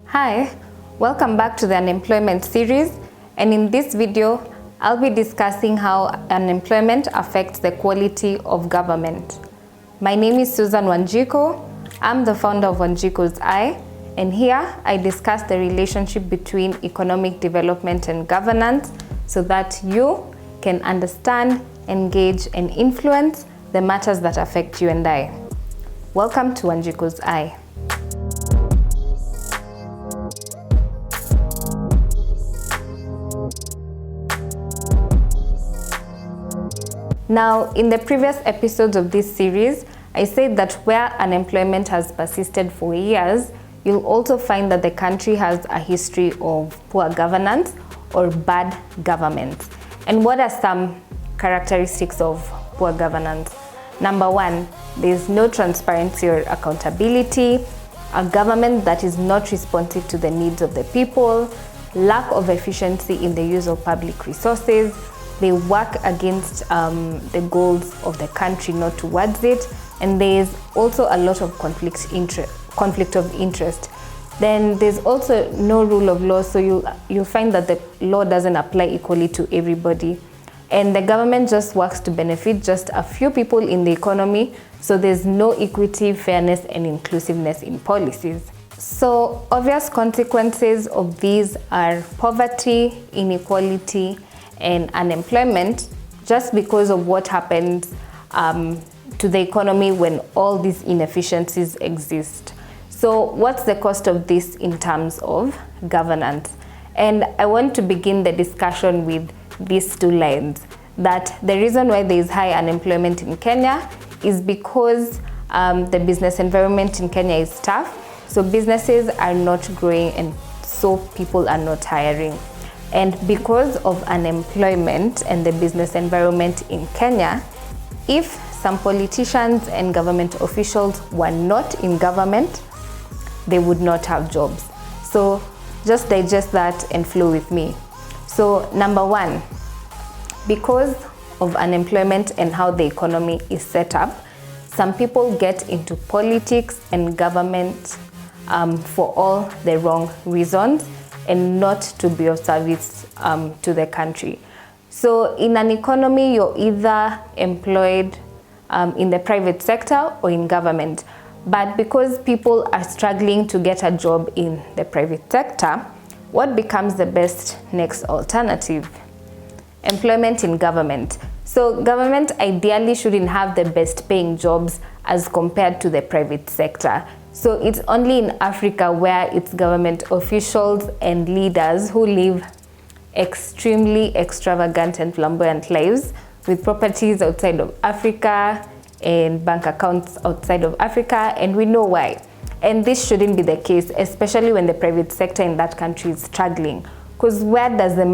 Hi, welcome back to the unemployment series, and in this video I'll be discussing how unemployment affects the quality of government. My name is Susan Wanjiku. I'm the founder of Wanjiku's Eye, and here I discuss the relationship between economic development and governance so that you can understand, engage, and influence the matters that affect you and I. Welcome to Wanjiku's Eye. Now, in the previous episodes of this series, I said that where unemployment has persisted for years, you'll also find that the country has a history of poor governance or bad government. And what are some characteristics of poor governance? Number one, there's no transparency or accountability, a government that is not responsive to the needs of the people, lack of efficiency in the use of public resources. They work against the goals of the country, not towards it, and there's also a lot of conflict of interest. Then there's also no rule of law, so you'll find that the law doesn't apply equally to everybody, and the government just works to benefit just a few people in the economy, so there's no equity, fairness, and inclusiveness in policies. So obvious consequences of these are poverty, inequality, and unemployment, just because of what happens to the economy when all these inefficiencies exist. So what's the cost of this in terms of governance? And I want to begin the discussion with these two lines, that the reason why there is high unemployment in Kenya is because the business environment in Kenya is tough. So businesses are not growing, and so people are not hiring. And because of unemployment and the business environment in Kenya, if some politicians and government officials were not in government, they would not have jobs. So just digest that and flow with me. So number one, because of unemployment and how the economy is set up, some people get into politics and government for all the wrong reasons, and not to be of service to the country. So in an economy, you're either employed in the private sector or in government. But because people are struggling to get a job in the private sector, what becomes the best next alternative? Employment in government. So government ideally shouldn't have the best paying jobs as compared to the private sector. So it's only in Africa where it's government officials and leaders who live extremely extravagant and flamboyant lives with properties outside of Africa and bank accounts outside of Africa, and we know why. And this shouldn't be the case, especially when the private sector in that country is struggling. Because where does the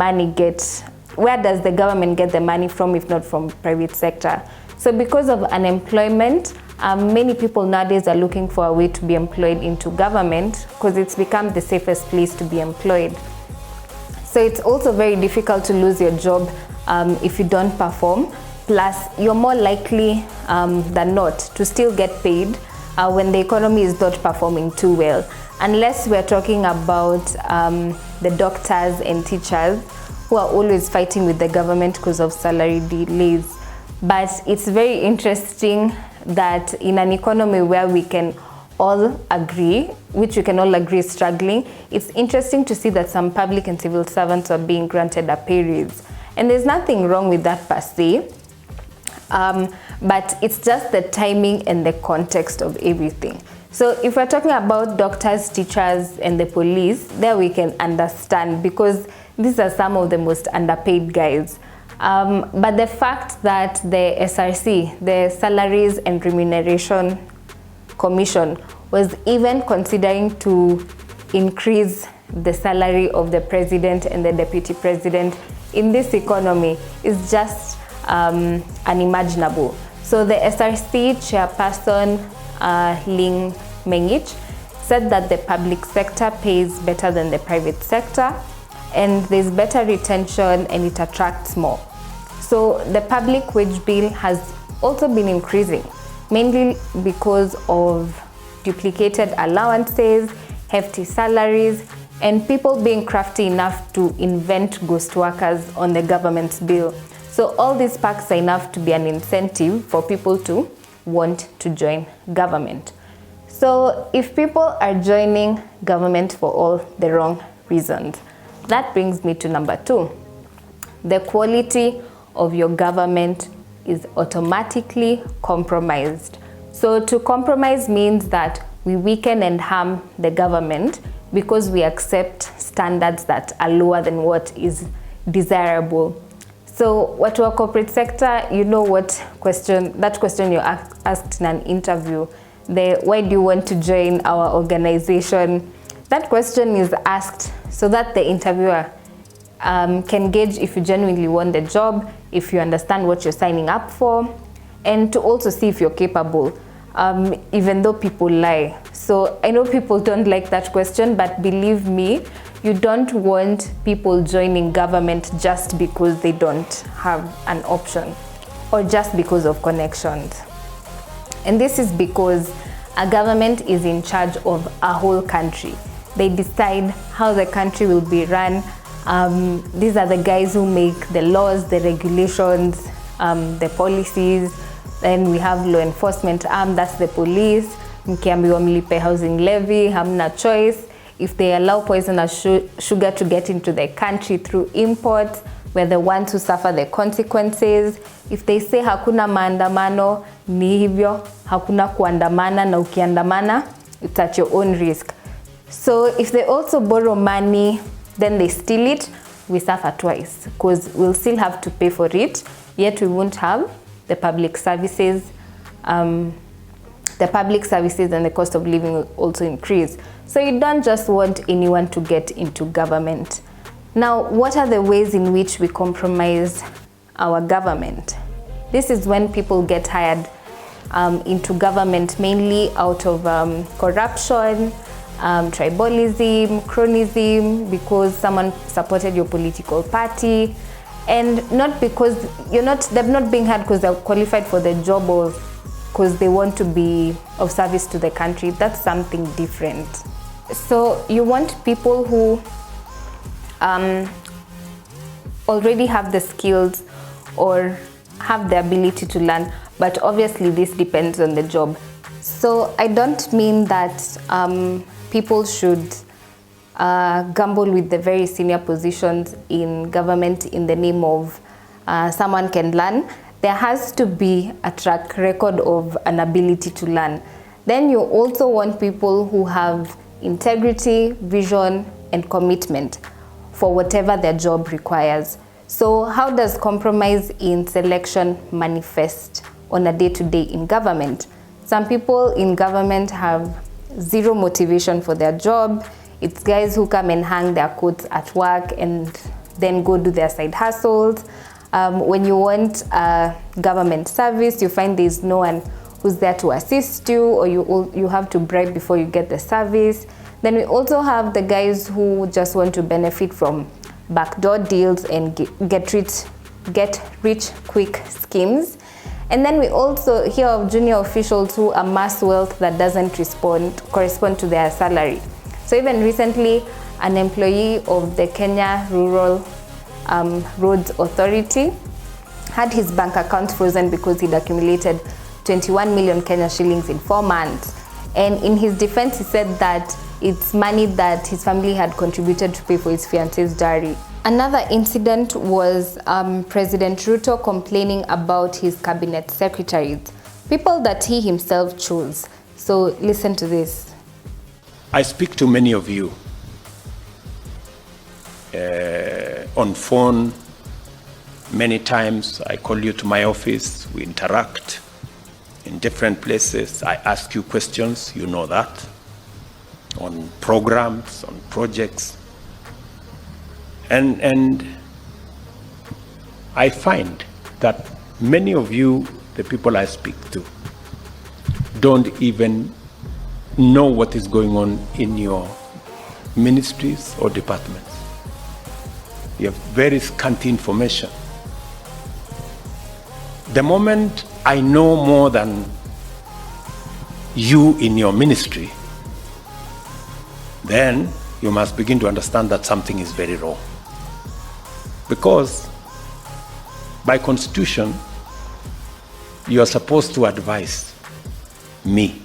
government get the money from if not from private sector? So because of unemployment, many people nowadays are looking for a way to be employed into government because it's become the safest place to be employed. So it's also very difficult to lose your job if you don't perform. Plus, you're more likely than not to still get paid when the economy is not performing too well. Unless we're talking about the doctors and teachers who are always fighting with the government because of salary delays. But it's very interesting that in an economy where we can all agree, which we can all agree is struggling, it's interesting to see that some public and civil servants are being granted a pay raise. And there's nothing wrong with that per se, but it's just the timing and the context of everything. So if we're talking about doctors, teachers, and the police, there we can understand because these are some of the most underpaid guys. But the fact that the SRC, the Salaries and Remuneration Commission, was even considering to increase the salary of the president and the deputy president in this economy is just unimaginable. So the SRC chairperson, Ling Mengich, said that the public sector pays better than the private sector, and there's better retention and it attracts more. So the public wage bill has also been increasing, mainly because of duplicated allowances, hefty salaries, and people being crafty enough to invent ghost workers on the government's bill. So all these perks are enough to be an incentive for people to want to join government. So if people are joining government for all the wrong reasons, that brings me to number 2. The quality of your government is automatically compromised. So to compromise means that we weaken and harm the government because we accept standards that are lower than what is desirable. So what our corporate sector, you know what question, that question you asked in an interview, the why do you want to join our organization? That question is asked so that the interviewer can gauge if you genuinely want the job, if you understand what you're signing up for, and to also see if you're capable, even though people lie. So I know people don't like that question, but believe me, you don't want people joining government just because they don't have an option or just because of connections. And this is because a government is in charge of a whole country. They decide how the country will be run. These are the guys who make the laws, the regulations, the policies. Then we have law enforcement arm, that's the police. Mkiambiwa mlipe housing levy, hamna choice. If they allow poisonous sugar to get into the country through imports, we're the ones who suffer the consequences. If they say hakuna maandamano, ni hivyo, hakuna kuandamana, na ukiandamana, it's at your own risk. So if they also borrow money, then they steal it, we suffer twice, because we'll still have to pay for it, yet we won't have the public services. The public services and the cost of living will also increase. So you don't just want anyone to get into government. Now, what are the ways in which we compromise our government? This is when people get hired into government mainly out of corruption, tribalism, cronyism, because someone supported your political party, and not because they're not being hired because they're qualified for the job or because they want to be of service to the country. That's something different. So you want people who already have the skills or have the ability to learn, but obviously this depends on the job. So I don't mean that people should gamble with the very senior positions in government in the name of someone can learn. There has to be a track record of an ability to learn. Then you also want people who have integrity, vision, and commitment for whatever their job requires. So how does compromise in selection manifest on a day-to-day in government? Some people in government have zero motivation for their job. It's guys who come and hang their coats at work and then go do their side hustles. When you want a government service, you find there's no one who's there to assist you, or you have to bribe before you get the service. Then we also have the guys who just want to benefit from backdoor deals and get rich quick schemes. And then we also hear of junior officials who amass wealth that doesn't correspond to their salary. So even recently, an employee of the Kenya Rural Roads Authority had his bank account frozen because he'd accumulated 21 million Kenya shillings in 4 months. And in his defense, he said that it's money that his family had contributed to pay for his fiance's dowry. Another incident was President Ruto complaining about his cabinet secretaries, people that he himself chose. So listen to this. I speak to many of you on phone. Many times I call you to my office, we interact in different places. I ask you questions, you know that, on programs, on projects. And I find that many of you, the people I speak to, don't even know what is going on in your ministries or departments. You have very scanty information. The moment I know more than you in your ministry, then you must begin to understand that something is very wrong. Because by constitution, you are supposed to advise me.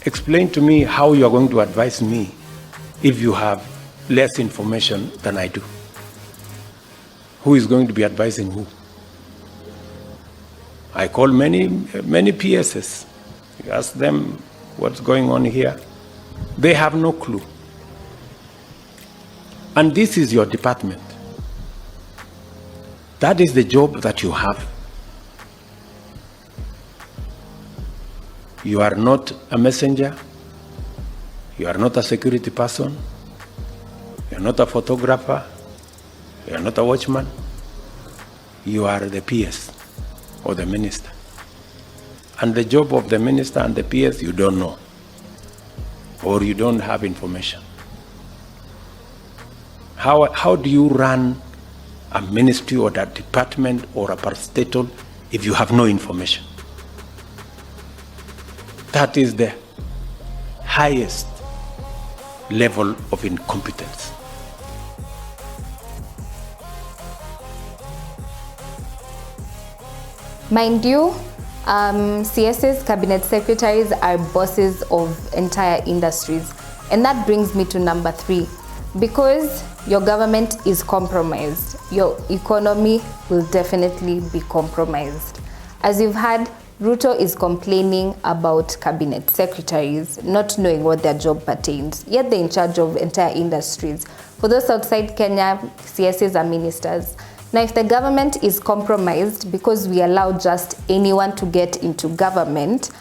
Explain to me how you are going to advise me if you have less information than I do. Who is going to be advising who? I call many PSs. You ask them what's going on here. They have no clue. And this is your department. That is the job that you have. You are not a messenger. You are not a security person. You are not a photographer. You are not a watchman. You are the PS or the minister. And the job of the minister and the PS you don't know, or you don't have information. How do you run a ministry or a department or a parastatal if you have no information? That is the highest level of incompetence. Mind you, CS's cabinet secretaries are bosses of entire industries. And that brings me to number 3. Because your government is compromised, your economy will definitely be compromised. As you've heard, Ruto is complaining about cabinet secretaries not knowing what their job pertains, yet they're in charge of entire industries. For those outside Kenya, CSs are ministers. Now, if the government is compromised because we allow just anyone to get into government,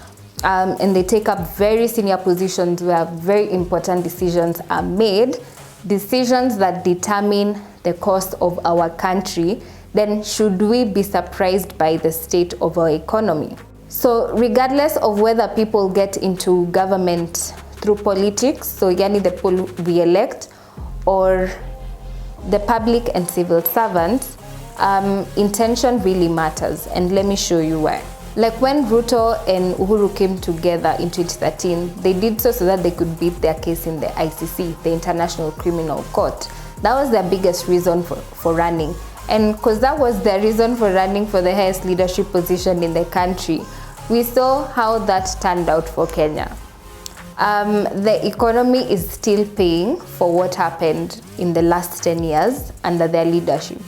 and they take up very senior positions where very important decisions are made, decisions that determine the course of our country, then should we be surprised by the state of our economy? So regardless of whether people get into government through politics, so yani the people we elect, or the public and civil servants, intention really matters, and let me show you why. Like when Ruto and Uhuru came together in 2013, they did so that they could beat their case in the ICC, the International Criminal Court. That was their biggest reason for running. And because that was their reason for running for the highest leadership position in the country, we saw how that turned out for Kenya. The economy is still paying for what happened in the last 10 years under their leadership.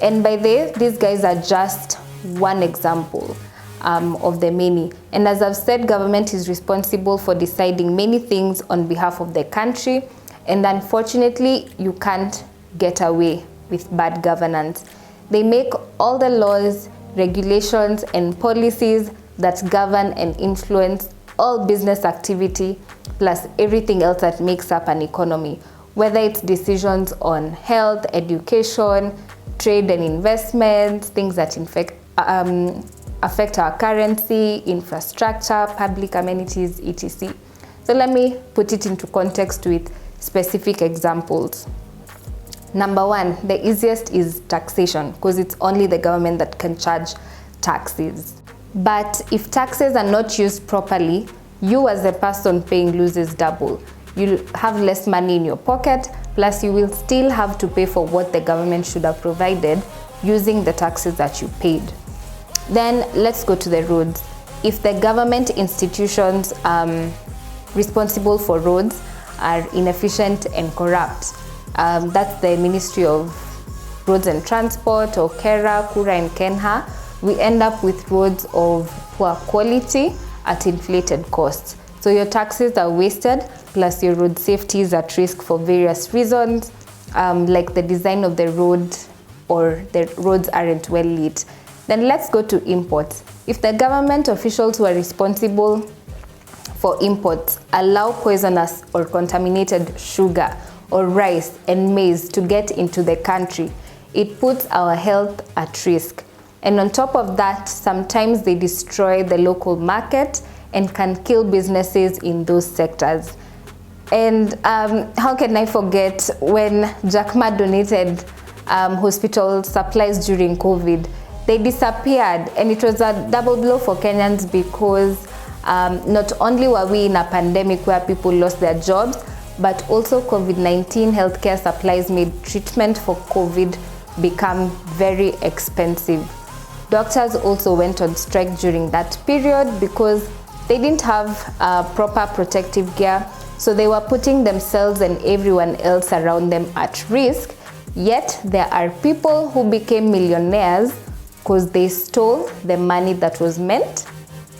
And by these guys are just one example of the many. And as I've said, government is responsible for deciding many things on behalf of the country. And unfortunately, you can't get away with bad governance. They make all the laws, regulations, and policies that govern and influence all business activity, plus everything else that makes up an economy, whether it's decisions on health, education, trade and investments, things that affect our currency, infrastructure, public amenities, etc. So let me put it into context with specific examples. Number 1, the easiest is taxation, because it's only the government that can charge taxes. But if taxes are not used properly, you as a person paying loses double. You'll have less money in your pocket, plus you will still have to pay for what the government should have provided using the taxes that you paid. Then let's go to the roads. If the government institutions responsible for roads are inefficient and corrupt, that's the Ministry of Roads and Transport, or Kura and Kenha, we end up with roads of poor quality at inflated costs. So your taxes are wasted, plus your road safety is at risk for various reasons, like the design of the road or the roads aren't well lit. Then let's go to imports. If the government officials who are responsible for imports allow poisonous or contaminated sugar or rice and maize to get into the country, it puts our health at risk. And on top of that, sometimes they destroy the local market and can kill businesses in those sectors. And how can I forget when Jack Ma donated hospital supplies during COVID? They disappeared, and it was a double blow for Kenyans because Not only were we in a pandemic where people lost their jobs, but also COVID-19 healthcare supplies made treatment for COVID become very expensive. Doctors also went on strike during that period because they didn't have proper protective gear, so they were putting themselves and everyone else around them at risk. Yet there are people who became millionaires because they stole the money that was meant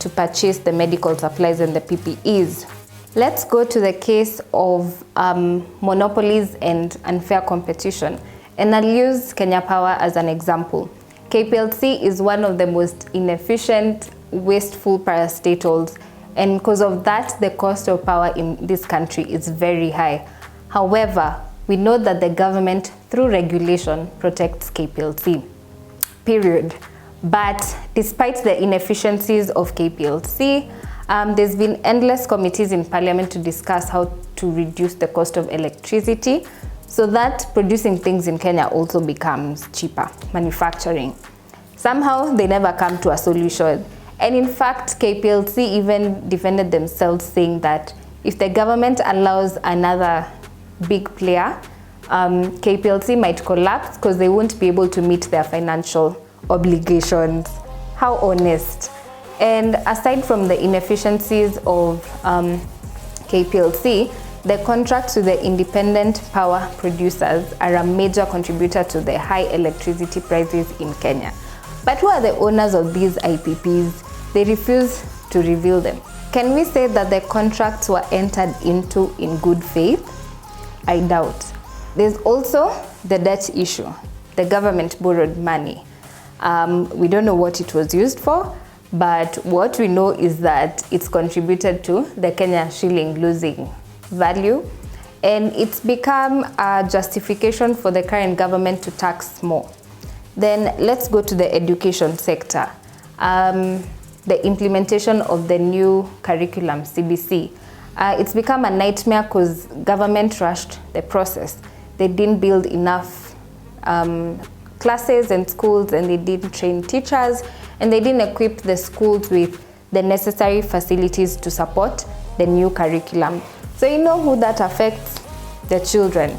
to purchase the medical supplies and the PPEs. Let's go to the case of monopolies and unfair competition. And I'll use Kenya Power as an example. KPLC is one of the most inefficient, wasteful parastatals, and because of that, the cost of power in this country is very high. However, we know that the government, through regulation, protects KPLC, period. But despite the inefficiencies of KPLC, there's been endless committees in Parliament to discuss how to reduce the cost of electricity so that producing things in Kenya also becomes cheaper, manufacturing. Somehow, they never come to a solution. And in fact, KPLC even defended themselves, saying that if the government allows another big player, KPLC might collapse because they won't be able to meet their financial obligations. How honest. And aside from the inefficiencies of KPLC, the contracts with the independent power producers are a major contributor to the high electricity prices in Kenya. But who are the owners of these IPPs? They refuse to reveal them. Can we say that the contracts were entered into in good faith? I doubt. There's also the debt issue. The government borrowed money. We don't know what it was used for, but what we know is that it's contributed to the Kenya shilling losing value, and it's become a justification for the current government to tax more. Then let's go to the education sector. The implementation of the new curriculum, CBC. It's become a nightmare because government rushed the process. They didn't build enough classes and schools, and they didn't train teachers, and they didn't equip the schools with the necessary facilities to support the new curriculum. So you know who that affects? The children.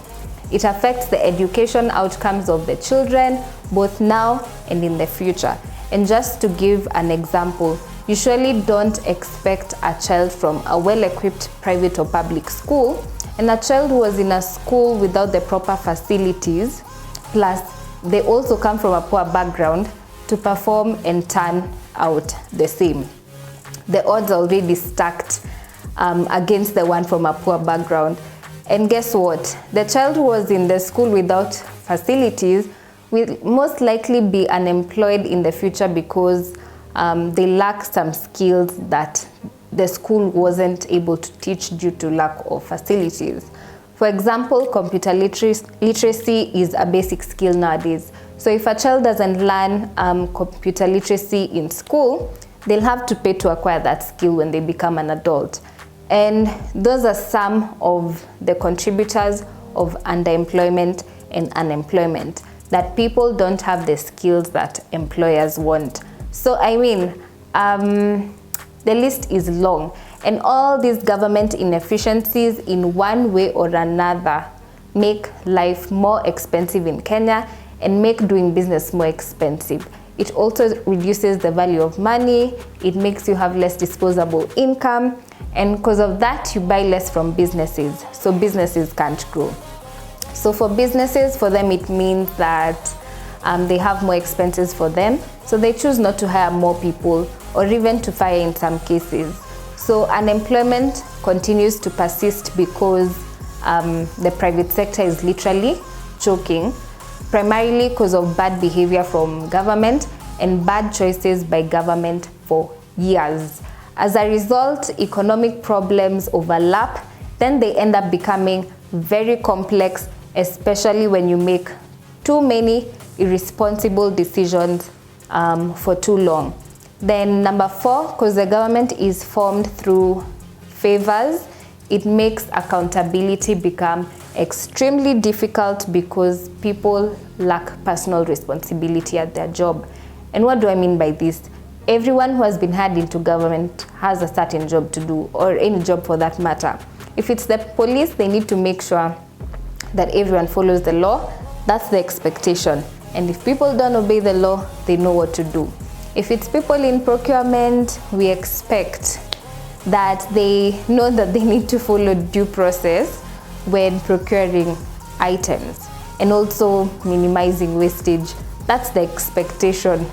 It affects the education outcomes of the children, both now and in the future. And just to give an example, you surely don't expect a child from a well-equipped private or public school, and a child who was in a school without the proper facilities, plus they also come from a poor background, to perform and turn out the same. The odds are already stacked against the one from a poor background. And guess what? The child who was in the school without facilities will most likely be unemployed in the future because they lack some skills that the school wasn't able to teach due to lack of facilities. For example, computer literacy is a basic skill nowadays. So if a child doesn't learn computer literacy in school, they'll have to pay to acquire that skill when they become an adult. And those are some of the contributors of underemployment and unemployment, that people don't have the skills that employers want. So I mean, the list is long, and all these government inefficiencies in one way or another make life more expensive in Kenya and make doing business more expensive. It also reduces the value of money, it makes you have less disposable income, and because of that, you buy less from businesses, so businesses can't grow. So for businesses, for them it means that they have more expenses for them, so they choose not to hire more people or even to fire in some cases. So unemployment continues to persist because the private sector is literally choking, primarily because of bad behavior from government and bad choices by government for years. As a result, economic problems overlap, then they end up becoming very complex, especially when you make too many irresponsible decisions for too long. Then number 4, because the government is formed through favors, it makes accountability become extremely difficult because people lack personal responsibility at their job. And what do I mean by this? everyone who has been hired into government has a certain job to do, or any job for that matter. If it's the police, they need to make sure that everyone follows the law. That's the expectation. And if people don't obey the law, they know what to do. If it's people in procurement, we expect that they know that they need to follow due process when procuring items, and also minimizing wastage. That's the expectation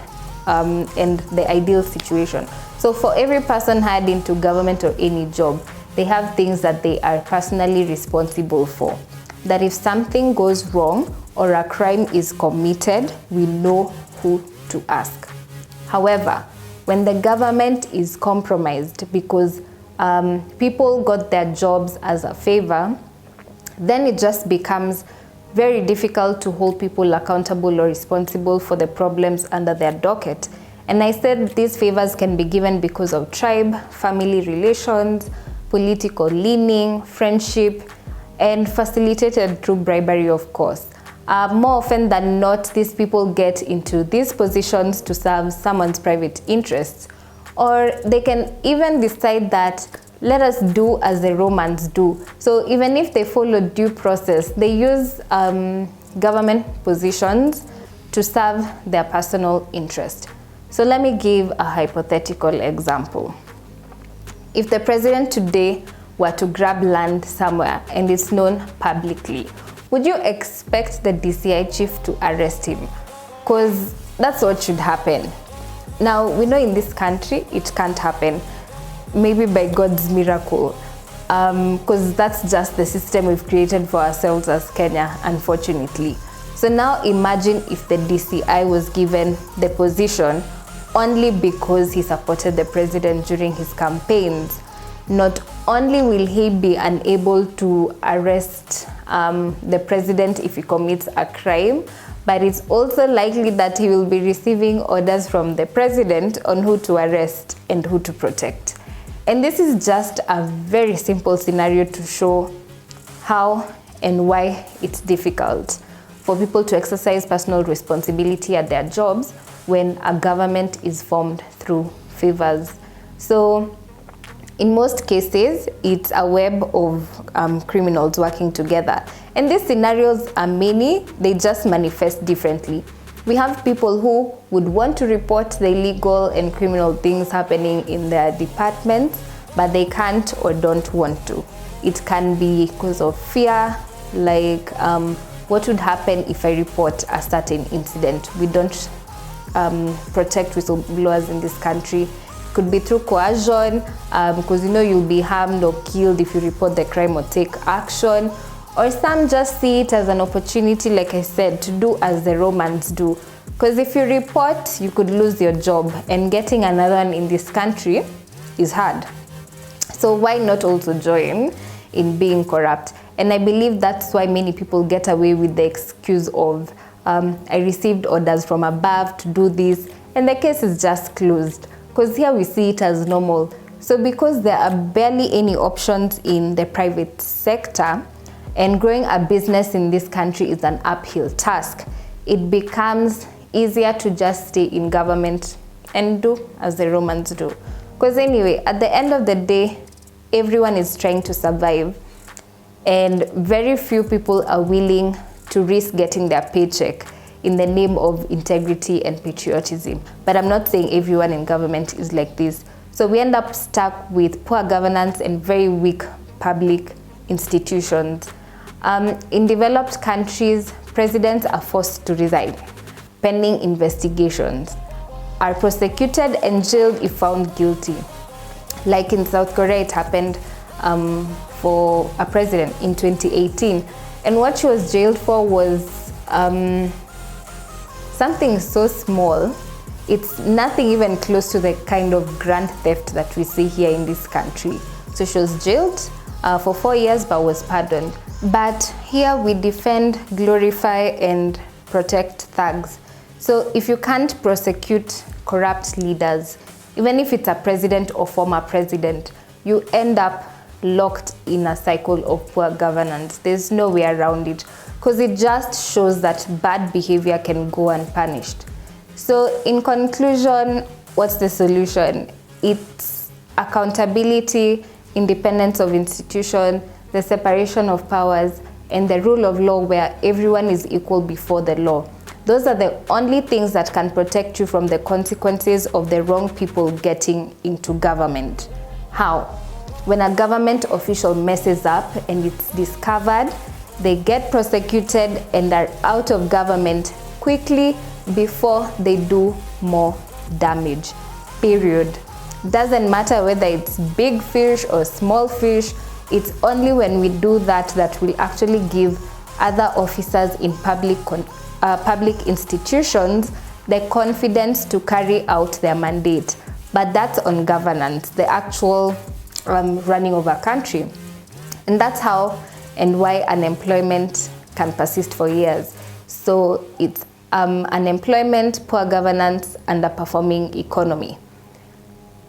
and the ideal situation. So for every person hired into government or any job, they have things that they are personally responsible for. That if something goes wrong or a crime is committed, we know who to ask. However, when the government is compromised because people got their jobs as a favor, then it just becomes very difficult to hold people accountable or responsible for the problems under their docket. And I said these favors can be given because of tribe, family relations, political leaning, friendship, and facilitated through bribery, of course. More often than not, these people get into these positions to serve someone's private interests. Or they can even decide that, let us do as the Romans do. So even if they follow due process, they use government positions to serve their personal interest. So let me give a hypothetical example. If the president today were to grab land somewhere and it's known publicly, would you expect the DCI chief to arrest him? Because that's what should happen. Now, we know in this country it can't happen, maybe by God's miracle, because that's just the system we've created for ourselves as Kenya, unfortunately. So now imagine if the DCI was given the position only because he supported the president during his campaigns. Not only will he be unable to arrest the president if he commits a crime, but it's also likely that he will be receiving orders from the president on who to arrest and who to protect. And this is just a very simple scenario to show how and why it's difficult for people to exercise personal responsibility at their jobs when a government is formed through favors. So in most cases, it's a web of criminals working together. And these scenarios are many, they just manifest differently. We have people who would want to report the illegal and criminal things happening in their departments, but they can't or don't want to. It can be because of fear, like what would happen if I report a certain incident? We don't protect whistleblowers in this country. Could be through coercion, because you'll be harmed or killed if you report the crime or take action. Or some just see it as an opportunity, like I said, to do as the Romans do. Because if you report, you could lose your job, and getting another one in this country is hard. So why not also join in being corrupt? And I believe that's why many people get away with the excuse of, I received orders from above to do this, and the case is just closed. Because here we see it as normal. So because there are barely any options in the private sector, and growing a business in this country is an uphill task, it becomes easier to just stay in government and do as the Romans do. Because anyway, at the end of the day, everyone is trying to survive, and very few people are willing to risk getting their paycheck in the name of integrity and patriotism. But I'm not saying everyone in government is like this. So we end up stuck with poor governance and very weak public institutions. In developed countries, presidents are forced to resign pending investigations, are prosecuted and jailed if found guilty. Like in South Korea, it happened for a president in 2018. And what she was jailed for was something so small. It's nothing even close to the kind of grand theft that we see here in this country. So she was jailed for 4 years but was pardoned. But here we defend, glorify, and protect thugs. So if you can't prosecute corrupt leaders, even if it's a president or former president, you end up locked in a cycle of poor governance. There's no way around it, because it just shows that bad behavior can go unpunished. So in conclusion, what's the solution? It's accountability, independence of institution, the separation of powers, and the rule of law where everyone is equal before the law. Those are the only things that can protect you from the consequences of the wrong people getting into government. How? When a government official messes up and it's discovered, they get prosecuted and are out of government quickly before they do more damage. Period. Doesn't matter whether it's big fish or small fish, it's only when we do that that will actually give other officers in public institutions the confidence to carry out their mandate. But that's on governance, the actual running of a country. And that's how and why unemployment can persist for years. So it's unemployment, poor governance, underperforming economy.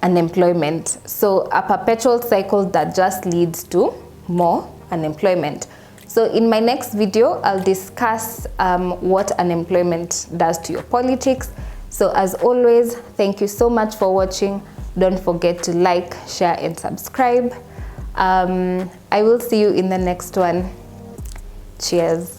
Unemployment. So a perpetual cycle that just leads to more unemployment. So in my next video, I'll discuss what unemployment does to your politics. So as always, thank you so much for watching. Don't forget to like, share, and subscribe. I will see you in the next one. Cheers.